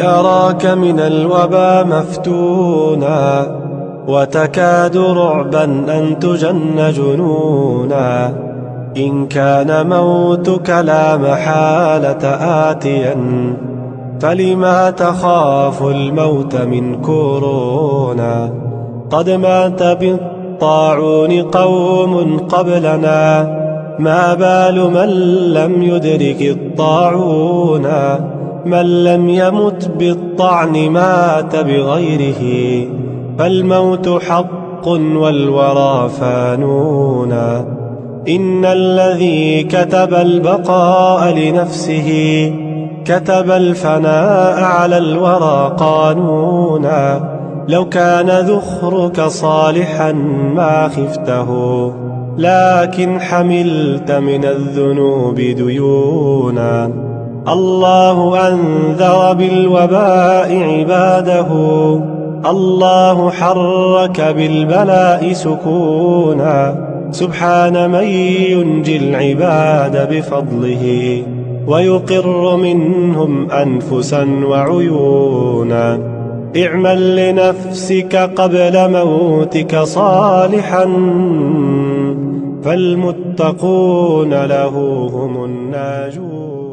أراك من الوبا مفتونا، وتكاد رعبا أن تجن جنونا. إن كان موتك لا محالة آتيا، فلما تخاف الموت من كورونا؟ قد مات بالطاعون قوم قبلنا، ما بال من لم يدرك الطاعون؟ من لم يمت بالطعن مات بغيره، فالموت حق والورى فانون. إن الذي كتب البقاء لنفسه، كتب الفناء على الورى قانونا. لو كان ذخرك صالحا ما خفته، لكن حملت من الذنوب ديونا. الله أنذر بالوباء عباده، الله حرك بالبلاء سكونا. سبحان من ينجي العباد بفضله، ويقر منهم أنفسا وعيونا. اعمل لنفسك قبل موتك صالحا، فالمتقون له هم الناجون.